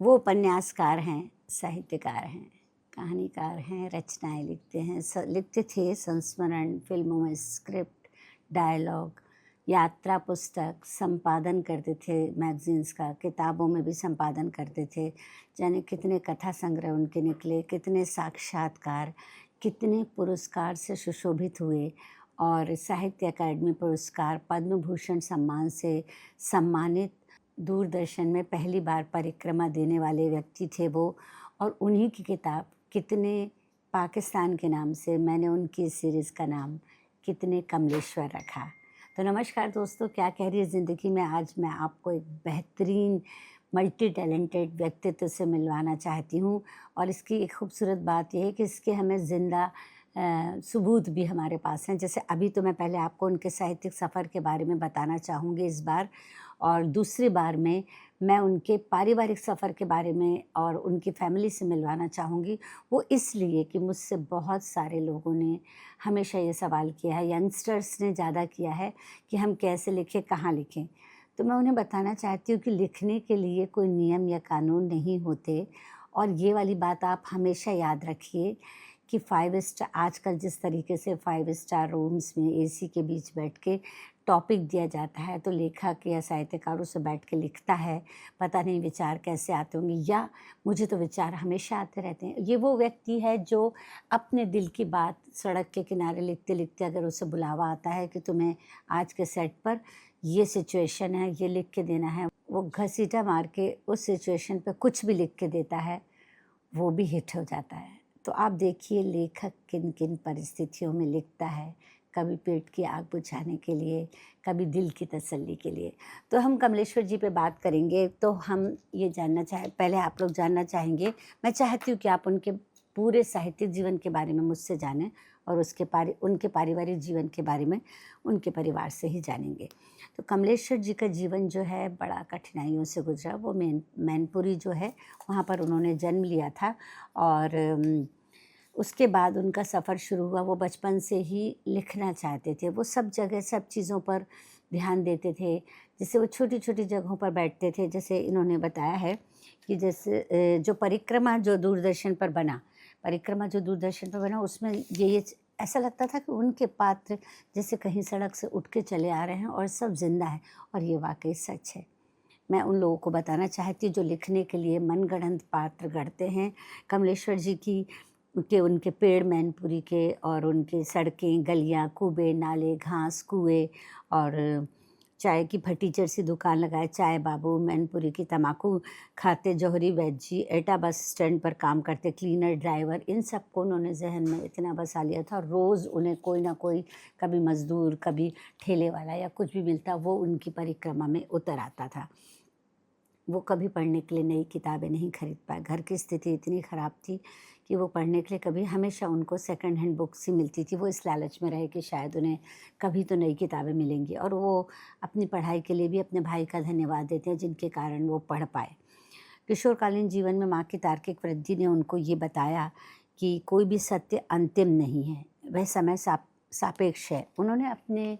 वो उपन्यासकार हैं, साहित्यकार हैं, कहानीकार हैं, रचनाएं लिखते हैं, लिखते थे संस्मरण, फिल्मों में स्क्रिप्ट, डायलॉग, यात्रा पुस्तक, संपादन करते थे मैगजीन्स का, किताबों में भी संपादन करते थे। जाने कितने कथा संग्रह उनके निकले, कितने साक्षात्कार, कितने पुरस्कार से सुशोभित हुए और साहित्य अकादमी पुरस्कार, पद्म भूषण सम्मान से सम्मानित, दूरदर्शन में पहली बार परिक्रमा देने वाले व्यक्ति थे वो। और उन्हीं की किताब कितने पाकिस्तान के नाम से मैंने उनकी सीरीज़ का नाम कितने कमलेश्वर रखा। तो नमस्कार दोस्तों, क्या कह रही है ज़िंदगी में। आज मैं आपको एक बेहतरीन मल्टी टैलेंटेड व्यक्तित्व से मिलवाना चाहती हूँ और इसकी एक खूबसूरत बात यह है कि इसके हमें ज़िंदा सबूत भी हमारे पास हैं। जैसे अभी तो मैं पहले आपको उनके साहित्यिक सफ़र के बारे में बताना चाहूँगी इस बार, और दूसरी बार में मैं उनके पारिवारिक सफ़र के बारे में और उनकी फैमिली से मिलवाना चाहूँगी। वो इसलिए कि मुझसे बहुत सारे लोगों ने हमेशा ये सवाल किया है, यंगस्टर्स ने ज़्यादा किया है कि हम कैसे लिखें, कहाँ लिखें। तो मैं उन्हें बताना चाहती हूँ कि लिखने के लिए कोई नियम या कानून नहीं होते। और ये वाली बात आप हमेशा याद रखिए कि 5 स्टार, आजकल जिस तरीके से 5 स्टार रूम्स में एसी के बीच बैठ के टॉपिक दिया जाता है, तो लेखक या साहित्यकार उससे बैठ के लिखता है, पता नहीं विचार कैसे आते होंगे, या मुझे तो विचार हमेशा आते रहते हैं। ये वो व्यक्ति है जो अपने दिल की बात सड़क के किनारे लिखते लिखते अगर उसे बुलावा आता है कि तुम्हें आज के सेट पर ये सिचुएशन है, ये लिख के देना है, वो घसीटा मार के उस सिचुएशन पे कुछ भी लिख के देता है, वो भी हिट हो जाता है। तो आप देखिए लेखक किन किन परिस्थितियों में लिखता है, कभी पेट की आग बुझाने के लिए, कभी दिल की तसल्ली के लिए। तो हम कमलेश्वर जी पे बात करेंगे। तो हम ये जानना पहले आप लोग जानना चाहेंगे, मैं चाहती हूँ कि आप उनके पूरे साहित्यिक जीवन के बारे में मुझसे जानें और उनके पारिवारिक जीवन के बारे में उनके परिवार से ही जानेंगे। तो कमलेश्वर जी का जीवन जो है बड़ा कठिनाइयों से गुजरा। वो मैनपुरी जो है वहाँ पर उन्होंने जन्म लिया था और उसके बाद उनका सफ़र शुरू हुआ। वो बचपन से ही लिखना चाहते थे, वो सब जगह सब चीज़ों पर ध्यान देते थे। जैसे वो छोटी छोटी जगहों पर बैठते थे, जैसे इन्होंने बताया है कि जैसे जो परिक्रमा जो दूरदर्शन पर बना उसमें ये ऐसा लगता था कि उनके पात्र जैसे कहीं सड़क से उठ के चले आ रहे हैं और सब जिंदा है, और ये वाकई सच है। मैं उन लोगों को बताना चाहती हूँ जो लिखने के लिए मनगढ़ंत पात्र गढ़ते हैं। कमलेश्वर जी उनके पेड़ मैनपुरी के और उनके सड़कें, गलियाँ, कूबे, नाले, घास, कुएं और चाय की फटीचर सी दुकान लगाए, चाय बाबू, मैनपुरी की तम्बाकू खाते जौहरी वैद्य जी, एटा बस स्टैंड पर काम करते क्लीनर, ड्राइवर, इन सबको उन्होंने जहन में इतना बसा लिया था। रोज़ उन्हें कोई ना कोई, कभी मज़दूर, कभी ठेले वाला या कुछ भी मिलता, वो उनकी परिक्रमा में उतर आता था। वो कभी पढ़ने के लिए नई किताबें नहीं खरीद पाए। घर की स्थिति इतनी ख़राब थी कि वो पढ़ने के लिए कभी, हमेशा उनको सेकंड हैंड बुक्स ही मिलती थी। वो इस लालच में रहे कि शायद उन्हें कभी तो नई किताबें मिलेंगी, और वो अपनी पढ़ाई के लिए भी अपने भाई का धन्यवाद देते हैं जिनके कारण वो पढ़ पाए। किशोरकालीन जीवन में माँ की तार्किक वृद्धि ने उनको ये बताया कि कोई भी सत्य अंतिम नहीं है, वह समय सापेक्ष है। उन्होंने अपने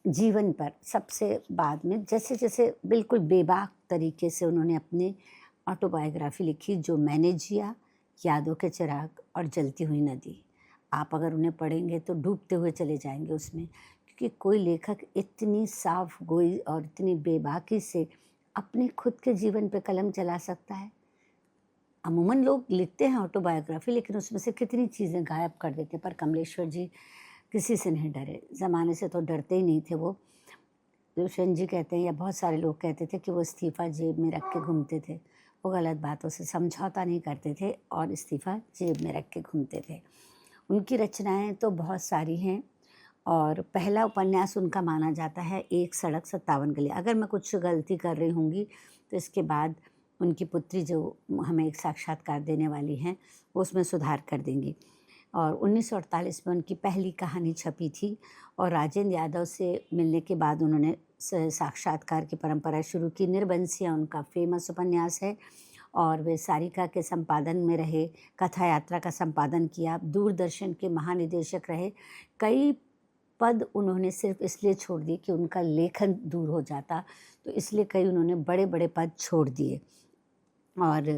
जीवन पर सबसे बाद में जैसे जैसे बिल्कुल बेबाक तरीके से उन्होंने अपनी ऑटोबायोग्राफी लिखी, जो मैंने जिया, यादों के चिराग और जलती हुई नदी। आप अगर उन्हें पढ़ेंगे तो डूबते हुए चले जाएंगे उसमें, क्योंकि कोई लेखक इतनी साफ गोई और इतनी बेबाकी से अपने खुद के जीवन पे कलम चला सकता है। अमूमन लोग लिखते हैं ऑटोबायोग्राफी, लेकिन उसमें से कितनी चीज़ें गायब कर देते हैं, पर कमलेश्वर जी किसी से नहीं डरे, ज़माने से तो डरते ही नहीं थे। वो दुष्यंत जी कहते हैं या बहुत सारे लोग कहते थे कि वो इस्तीफ़ा जेब में रख के घूमते थे। वो गलत बातों से समझौता नहीं करते थे और इस्तीफ़ा जेब में रख के घूमते थे। उनकी रचनाएं तो बहुत सारी हैं और पहला उपन्यास उनका माना जाता है एक सड़क 57 गली। अगर मैं कुछ गलती कर रही होंगी तो इसके बाद उनकी पुत्री जो हमें एक साक्षात्कार देने वाली हैं वो उसमें सुधार कर देंगी। और 1948 में उनकी पहली कहानी छपी थी और राजेंद्र यादव से मिलने के बाद उन्होंने साक्षात्कार की परंपरा शुरू की। निर्बंसिया उनका फेमस उपन्यास है और वे सारिका के संपादन में रहे, कथा यात्रा का संपादन किया, दूरदर्शन के महानिदेशक रहे। कई पद उन्होंने सिर्फ इसलिए छोड़ दिए कि उनका लेखन दूर हो जाता, तो इसलिए कई उन्होंने बड़े बड़े पद छोड़ दिए। और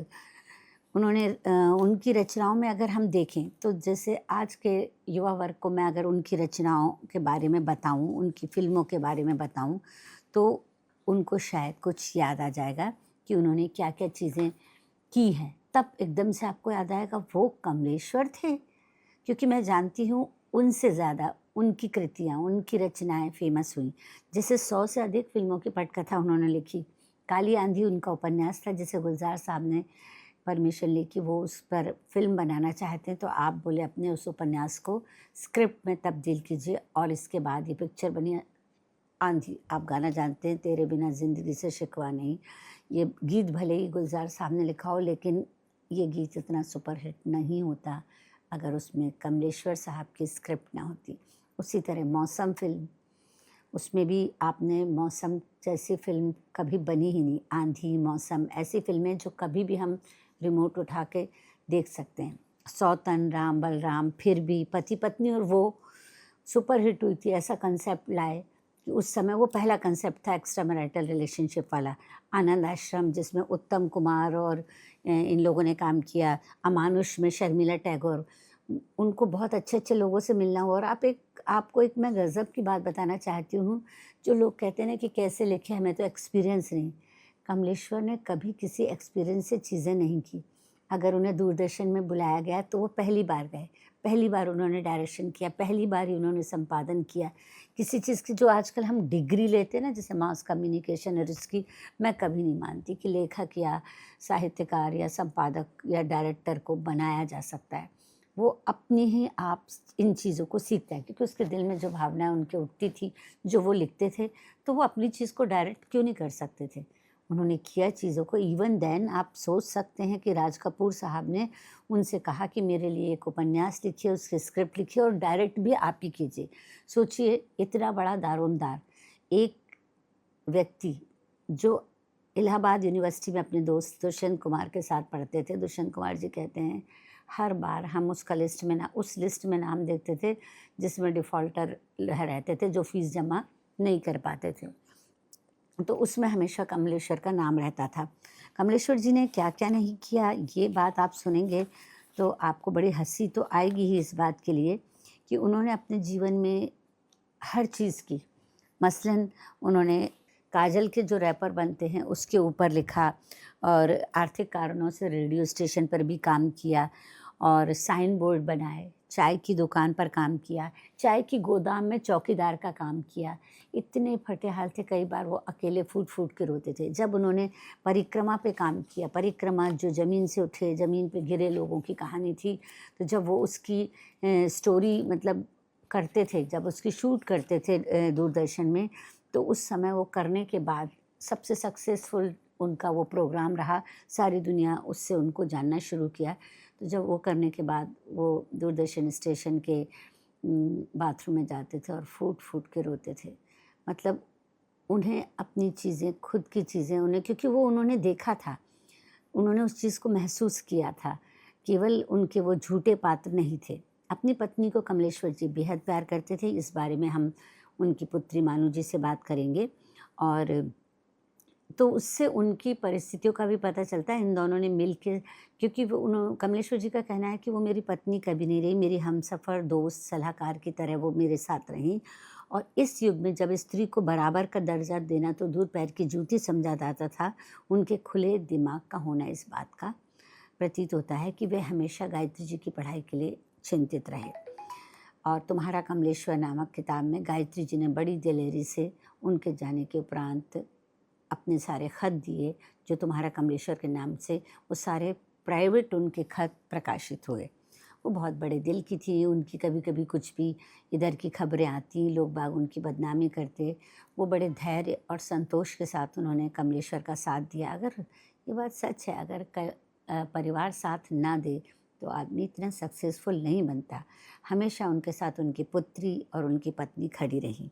उन्होंने उनकी रचनाओं में अगर हम देखें तो जैसे आज के युवा वर्ग को मैं अगर उनकी रचनाओं के बारे में बताऊं, उनकी फ़िल्मों के बारे में बताऊं, तो उनको शायद कुछ याद आ जाएगा कि उन्होंने क्या-क्या चीज़ें की हैं। तब एकदम से आपको याद आएगा वो कमलेश्वर थे, क्योंकि मैं जानती हूँ उनसे ज़्यादा उनकी कृतियाँ, उनकी रचनाएँ फ़ेमस हुईं। जैसे 100 से अधिक फ़िल्मों की पटकथा उन्होंने लिखी। काली आँधी उनका उपन्यास था, जिसे गुलज़ार साहब ने परमिशन ली कि वो उस पर फ़िल्म बनाना चाहते हैं, तो आप बोले अपने उस उपन्यास को स्क्रिप्ट में तब्दील कीजिए, और इसके बाद ये पिक्चर बनी आंधी। आप गाना जानते हैं, तेरे बिना ज़िंदगी से शिकवा नहीं। ये गीत भले ही गुलज़ार साहब ने लिखा हो, लेकिन ये गीत इतना सुपरहिट नहीं होता अगर उसमें कमलेश्वर साहब की स्क्रिप्ट ना होती। उसी तरह मौसम फ़िल्म, उसमें भी आपने मौसम जैसी फ़िल्म कभी बनी ही नहीं। आंधी, मौसम ऐसी फ़िल्में जो कभी भी हम रिमोट उठा के देख सकते हैं। सौतन, राम बलराम, फिर भी, पति पत्नी, और वो सुपरहिट हुई थी। ऐसा कंसेप्ट लाए कि उस समय वो पहला कंसेप्ट था एक्स्ट्रा मैरिटल रिलेशनशिप वाला। आनंद आश्रम, जिसमें उत्तम कुमार और इन लोगों ने काम किया। अमानुष में शर्मिला टैगोर, उनको बहुत अच्छे-अच्छे लोगों से मिलना हुआ। और आपको एक मैं गज़ब की बात बताना चाहती हूँ, जो लोग कहते हैं ना कि कैसे लिखे, हमें तो एक्सपीरियंस नहीं। कमलेश्वर ने कभी किसी एक्सपीरियंस से चीज़ें नहीं की। अगर उन्हें दूरदर्शन में बुलाया गया तो वो पहली बार गए, पहली बार उन्होंने डायरेक्शन किया, पहली बार ही उन्होंने संपादन किया। किसी चीज़ की जो आजकल हम डिग्री लेते हैं ना, जैसे मास कम्युनिकेशन, और इसकी मैं कभी नहीं मानती कि लेखक या साहित्यकार या संपादक या डायरेक्टर को बनाया जा सकता है। वो अपनी ही आप इन चीज़ों को सीखता है, क्योंकि उसके दिल में जो भावनाएँ उनके उठती थी, जो वो लिखते थे, तो वो अपनी चीज़ को डायरेक्ट क्यों नहीं कर सकते थे? उन्होंने किया चीज़ों को। इवन देन आप सोच सकते हैं कि राज कपूर साहब ने उनसे कहा कि मेरे लिए एक उपन्यास लिखिए, उसकी स्क्रिप्ट लिखिए और डायरेक्ट भी आप ही कीजिए। सोचिए, इतना बड़ा दारोमदार एक व्यक्ति जो इलाहाबाद यूनिवर्सिटी में अपने दोस्त दुष्यंत कुमार के साथ पढ़ते थे। दुष्यंत कुमार जी कहते हैं, हर बार हम उस लिस्ट में नाम देखते थे जिसमें डिफ़ॉल्टर रहते थे, जो फ़ीस जमा नहीं कर पाते थे। तो उसमें हमेशा कमलेश्वर का नाम रहता था। कमलेश्वर जी ने क्या-क्या नहीं किया, ये बात आप सुनेंगे तो आपको बड़ी हँसी तो आएगी ही इस बात के लिए कि उन्होंने अपने जीवन में हर चीज़ की। मसलन उन्होंने काजल के जो रैपर बनते हैं उसके ऊपर लिखा, और आर्थिक कारणों से रेडियो स्टेशन पर भी काम किया, और साइन बोर्ड बनाए, चाय की दुकान पर काम किया, चाय की गोदाम में चौकीदार का काम किया। इतने फटे-हाल थे, कई बार वो अकेले फूट-फूट के रोते थे। जब उन्होंने परिक्रमा पे काम किया, परिक्रमा जो ज़मीन से उठे, ज़मीन पे गिरे लोगों की कहानी थी, तो जब वो उसकी स्टोरी मतलब करते थे, जब उसकी शूट करते थे दूरदर्शन में, तो उस समय वो करने के बाद सबसे सक्सेसफुल उनका वो प्रोग्राम रहा। सारी दुनिया उससे उनको जानना शुरू किया। तो जब वो करने के बाद वो दूरदर्शन स्टेशन के बाथरूम में जाते थे और फूट-फूट के रोते थे। मतलब उन्हें अपनी चीज़ें, खुद की चीज़ें उन्हें, क्योंकि वो उन्होंने देखा था, उन्होंने उस चीज़ को महसूस किया था। केवल उनके वो झूठे पात्र नहीं थे। अपनी पत्नी को कमलेश्वर जी बेहद प्यार करते थे। इस बारे में हम उनकी पुत्री मानू जी से बात करेंगे, और तो उससे उनकी परिस्थितियों का भी पता चलता है। इन दोनों ने मिल के, क्योंकि कमलेश्वर जी का कहना है कि वो मेरी पत्नी कभी नहीं रही, मेरी हमसफ़र, दोस्त, सलाहकार की तरह वो मेरे साथ रहीं। और इस युग में जब स्त्री को बराबर का दर्जा देना तो दूर पैर की जूती समझा जाता था, उनके खुले दिमाग का होना इस बात का प्रतीत होता है कि वे हमेशा गायत्री जी की पढ़ाई के लिए चिंतित रहे। और तुम्हारा कमलेश्वर नामक किताब में गायत्री जी ने बड़ी दिलेरी से उनके जाने के उपरांत अपने सारे खत दिए, जो तुम्हारा कमलेश्वर के नाम से, वो सारे प्राइवेट उनके खत प्रकाशित हुए। वो बहुत बड़े दिल की थी, उनकी कभी-कभी कुछ भी इधर की खबरें आती, लोग बाग उनकी बदनामी करते, वो बड़े धैर्य और संतोष के साथ उन्होंने कमलेश्वर का साथ दिया। अगर ये बात सच है, अगर परिवार साथ ना दे तो आदमी इतना सक्सेसफुल नहीं बनता। हमेशा उनके साथ उनकी पुत्री और उनकी पत्नी खड़ी रहीं।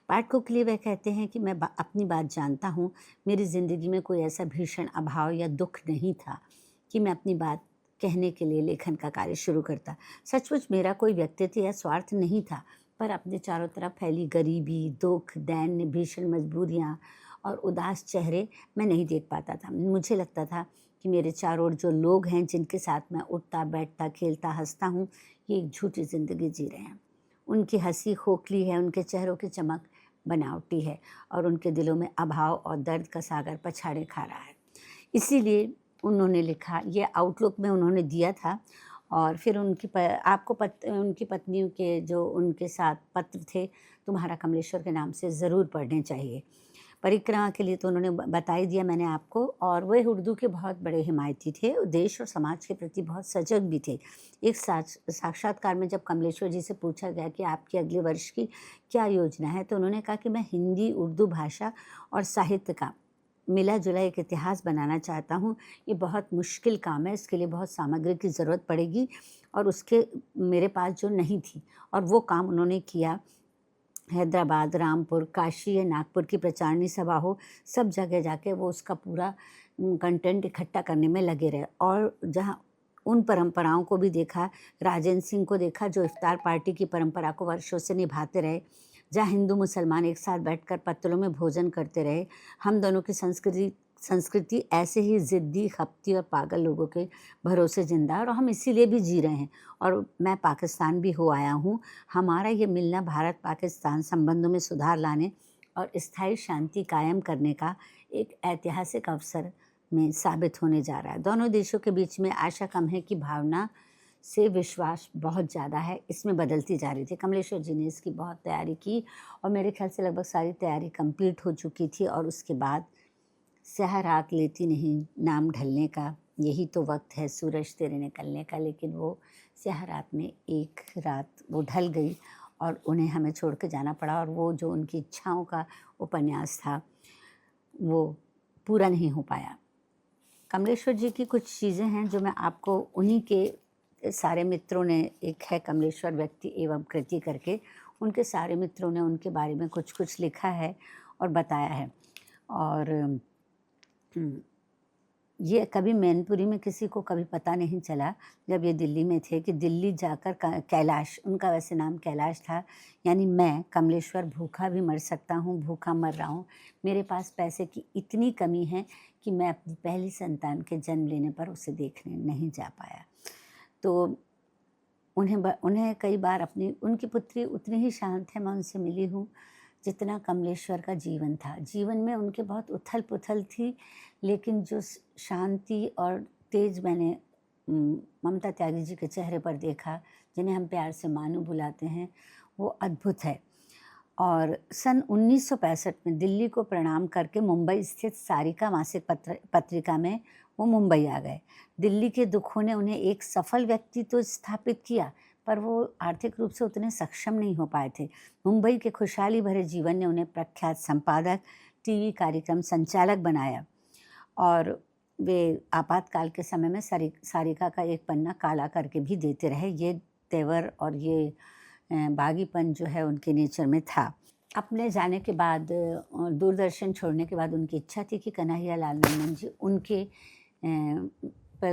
पाठकों के लिए वह कहते हैं कि मैं अपनी बात जानता हूँ, मेरी ज़िंदगी में कोई ऐसा भीषण अभाव या दुख नहीं था कि मैं अपनी बात कहने के लिए लेखन का कार्य शुरू करता। सचमुच मेरा कोई व्यक्तित्व या स्वार्थ नहीं था, पर अपने चारों तरफ फैली गरीबी, दुख, दैन्य, भीषण मजबूरियाँ और उदास चेहरे मैं नहीं देख पाता था। मुझे लगता था कि मेरे चारों ओर जो लोग हैं जिनके साथ मैं उठता बैठता खेलता हंसता हूँ, ये एक झूठी ज़िंदगी जी रहे हैं। उनकी हंसी खोखली है, उनके चेहरों की चमक बनावटी है और उनके दिलों में अभाव और दर्द का सागर पछाड़े खा रहा है। इसीलिए उन्होंने लिखा, ये आउटलुक में उन्होंने दिया था। और फिर उनकी पत्नियों के जो उनके साथ पत्र थे, तुम्हारा कमलेश्वर के नाम से ज़रूर पढ़ने चाहिए। परिक्रमा के लिए तो उन्होंने बता ही दिया मैंने आपको। और वह उर्दू के बहुत बड़े हिमायती थे, देश और समाज के प्रति बहुत सजग भी थे। एक साक्षात्कार में जब कमलेश्वर जी से पूछा गया कि आपकी अगले वर्ष की क्या योजना है, तो उन्होंने कहा कि मैं हिंदी उर्दू भाषा और साहित्य का मिला जुला एक इतिहास बनाना चाहता हूँ। ये बहुत मुश्किल काम है, इसके लिए बहुत सामग्री की ज़रूरत पड़ेगी और उसके मेरे पास जो नहीं थी, और वो काम उन्होंने किया। हैदराबाद, रामपुर, काशी या नागपुर की प्रचारणी सभा हो, सब जगह जाके वो उसका पूरा कंटेंट इकट्ठा करने में लगे रहे। और जहाँ उन परंपराओं को भी देखा, राजेंद्र सिंह को देखा जो इफ्तार पार्टी की परंपरा को वर्षों से निभाते रहे, जहाँ हिंदू मुसलमान एक साथ बैठकर पत्तलों में भोजन करते रहे। हम दोनों की संस्कृति ऐसे ही ज़िद्दी, खपती और पागल लोगों के भरोसे जिंदा है और हम इसीलिए भी जी रहे हैं। और मैं पाकिस्तान भी हो आया हूँ। हमारा ये मिलना भारत पाकिस्तान संबंधों में सुधार लाने और स्थायी शांति कायम करने का एक ऐतिहासिक अवसर में साबित होने जा रहा है। दोनों देशों के बीच में आशा कम है कि भावना से विश्वास बहुत ज़्यादा है, इसमें बदलती जा रही थी। कमलेश्वर जी ने इसकी बहुत तैयारी की और मेरे ख्याल से लगभग सारी तैयारी कंप्लीट हो चुकी थी। और उसके बाद स्याह रात लेती नहीं नाम ढलने का, यही तो वक्त है सूरज तेरे निकलने का। लेकिन वो स्याह रात में एक रात वो ढल गई और उन्हें हमें छोड़ के जाना पड़ा। और वो जो उनकी इच्छाओं का उपन्यास था वो पूरा नहीं हो पाया। कमलेश्वर जी की कुछ चीज़ें हैं जो मैं आपको, उन्हीं के सारे मित्रों ने, एक है कमलेश्वर व्यक्ति एवं कृति करके, उनके सारे मित्रों ने उनके बारे में कुछ कुछ लिखा है और बताया है। और ये कभी मैनपुरी में किसी को कभी पता नहीं चला जब ये दिल्ली में थे कि दिल्ली जाकर कैलाश, उनका वैसे नाम कैलाश था, यानी मैं कमलेश्वर भूखा भी मर सकता हूँ, भूखा मर रहा हूँ। मेरे पास पैसे की इतनी कमी है कि मैं अपनी पहली संतान के जन्म लेने पर उसे देखने नहीं जा पाया। तो उन्हें कई बार उनकी पुत्री उतनी ही शांत है, मैं उनसे मिली हूँ जितना कमलेश्वर का जीवन था। जीवन में उनके बहुत उथल पुथल थी, लेकिन जो शांति और तेज मैंने ममता त्यागी जी के चेहरे पर देखा, जिन्हें हम प्यार से मानू बुलाते हैं, वो अद्भुत है। और सन 1965 में दिल्ली को प्रणाम करके मुंबई स्थित सारिका मासिक पत्रिका में वो मुंबई आ गए। दिल्ली के दुखों ने उन्हें एक सफल व्यक्ति तो स्थापित किया, पर वो आर्थिक रूप से उतने सक्षम नहीं हो पाए थे। मुंबई के खुशहाली भरे जीवन ने उन्हें प्रख्यात संपादक, टीवी कार्यक्रम संचालक बनाया। और वे आपातकाल के समय में सारिका का एक पन्ना काला करके भी देते रहे। ये तेवर और ये बागीपन जो है उनके नेचर में था। अपने जाने के बाद, दूरदर्शन छोड़ने के बाद, उनकी इच्छा थी कि कन्हैया लाल नंदन जी उनके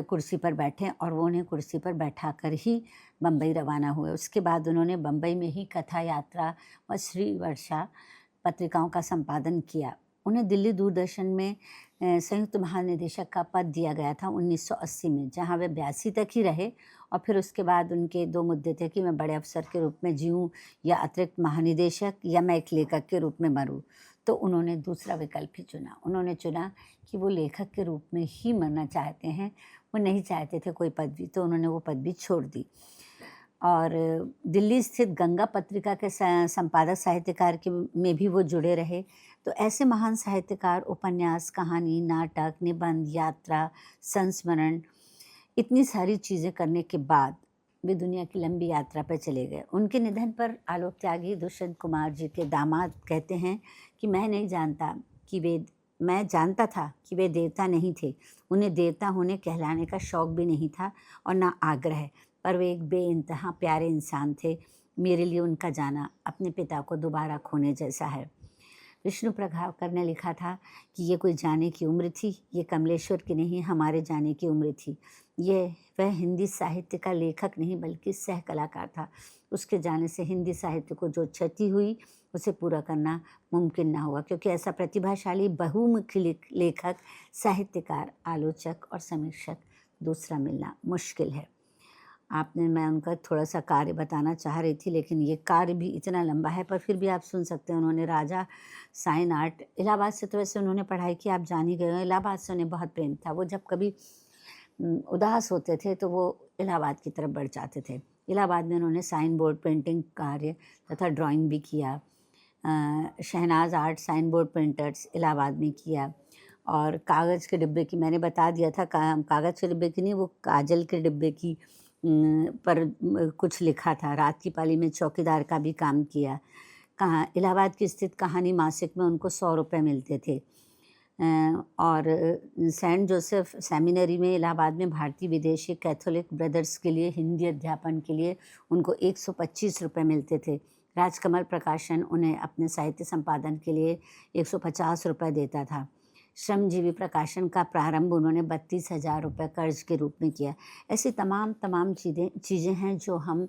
कुर्सी पर बैठें और वो उन्हें कुर्सी पर बैठा कर ही बम्बई रवाना हुए। उसके बाद उन्होंने बम्बई में ही कथा यात्रा व श्री वर्षा पत्रिकाओं का संपादन किया। उन्हें दिल्ली दूरदर्शन में संयुक्त महानिदेशक का पद दिया गया था 1980 में, जहां वे 82 तक ही रहे। और फिर उसके बाद उनके दो मुद्दे थे कि मैं बड़े अफसर के रूप में जीऊँ या अतिरिक्त महानिदेशक, या मैं एक लेखक के रूप में मरूँ। तो उन्होंने दूसरा विकल्प ही चुना। उन्होंने चुना कि वो लेखक के रूप में ही मरना चाहते हैं, वो नहीं चाहते थे कोई पदवी, तो उन्होंने वो पदवी छोड़ दी। और दिल्ली स्थित गंगा पत्रिका के संपादक साहित्यकार में भी वो जुड़े रहे। तो ऐसे महान साहित्यकार उपन्यास, कहानी, नाटक, निबंध, यात्रा, संस्मरण, इतनी सारी चीज़ें करने के बाद वे दुनिया की लंबी यात्रा पर चले गए। उनके निधन पर आलोक त्यागी, दुष्यंत कुमार जी के दामाद, कहते हैं कि मैं जानता था कि वे देवता नहीं थे। उन्हें देवता होने कहलाने का शौक़ भी नहीं था और ना आग्रह, पर वे एक बेइंतहा प्यारे इंसान थे। मेरे लिए उनका जाना अपने पिता को दोबारा खोने जैसा है। विष्णु प्रभाकर ने लिखा था कि ये कोई जाने की उम्र थी, ये कमलेश्वर की नहीं हमारे जाने की उम्र थी। ये वह हिंदी साहित्य का लेखक नहीं बल्कि सह कलाकार था। उसके जाने से हिंदी साहित्य को जो क्षति हुई उसे पूरा करना मुमकिन ना हुआ, क्योंकि ऐसा प्रतिभाशाली बहुमुखी लेखक, साहित्यकार, आलोचक और समीक्षक दूसरा मिलना मुश्किल है। मैं उनका थोड़ा सा कार्य बताना चाह रही थी, लेकिन ये कार्य भी इतना लंबा है, पर फिर भी आप सुन सकते हैं। उन्होंने राजा साइन आर्ट, इलाहाबाद से तो वैसे उन्होंने पढ़ाई की, आप जान ही गए हो। इलाहाबाद से उन्हें बहुत प्रेम था। वो जब कभी उदास होते थे तो वो इलाहाबाद की तरफ बढ़ जाते थे। इलाहाबाद में उन्होंने साइन बोर्ड पेंटिंग कार्य तथा ड्राइंग भी किया। Shahnaz art sign board printers Allahabad में किया। और कागज़ के डिब्बे की मैंने बता दिया था, कागज़ के डिब्बे की नहीं, वो काजल के डिब्बे की पर कुछ लिखा था। रात की पाली में चौकीदार का भी काम किया। कहाँ इलाहाबाद की स्थित कहानी मासिक में उनको 100 रुपये मिलते थे। और सेंट जोसेफ सेमिनरी में इलाहाबाद में भारतीय विदेशी कैथोलिक ब्रदर्स के लिए हिंदी अध्यापन के लिए उनको 125 रुपये मिलते थे। राजकमल प्रकाशन उन्हें अपने साहित्य संपादन के लिए 150 रुपये देता था। श्रमजीवी प्रकाशन का प्रारंभ उन्होंने 32,000 रुपये कर्ज के रूप में किया। ऐसी तमाम चीज़ें हैं जो हम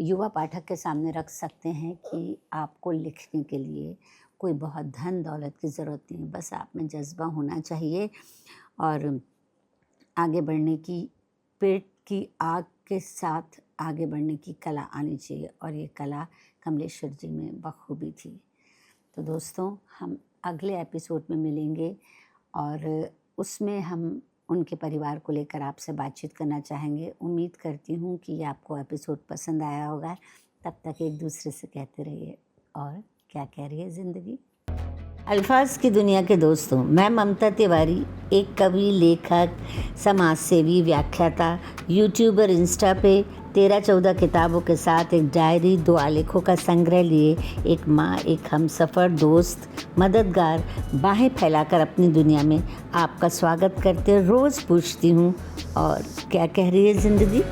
युवा पाठक के सामने रख सकते हैं कि आपको लिखने के लिए कोई बहुत धन दौलत की ज़रूरत नहीं, बस आप में जज्बा होना चाहिए और आगे बढ़ने की, पेट की आग के साथ आगे बढ़ने की कला आनी चाहिए। और ये कला कमलेश्वर जी में बखूबी थी। तो दोस्तों, हम अगले एपिसोड में मिलेंगे और उसमें हम उनके परिवार को लेकर आपसे बातचीत करना चाहेंगे। उम्मीद करती हूँ कि आपको एपिसोड पसंद आया होगा। तब तक एक दूसरे से कहते रहिए, और क्या कह रही है ज़िंदगी। अल्फाज की दुनिया के दोस्तों, मैं ममता तिवारी, एक कवि, लेखक, समाज सेवी, व्याख्याता, यूट्यूबर, इंस्टा पे 13-14 किताबों के साथ एक डायरी, 2 आलेखों का संग्रह लिए एक माँ, एक हमसफ़र, दोस्त, मददगार, बाहें फैलाकर अपनी दुनिया में आपका स्वागत करते रोज़ पूछती हूँ, और क्या कह रही है ज़िंदगी।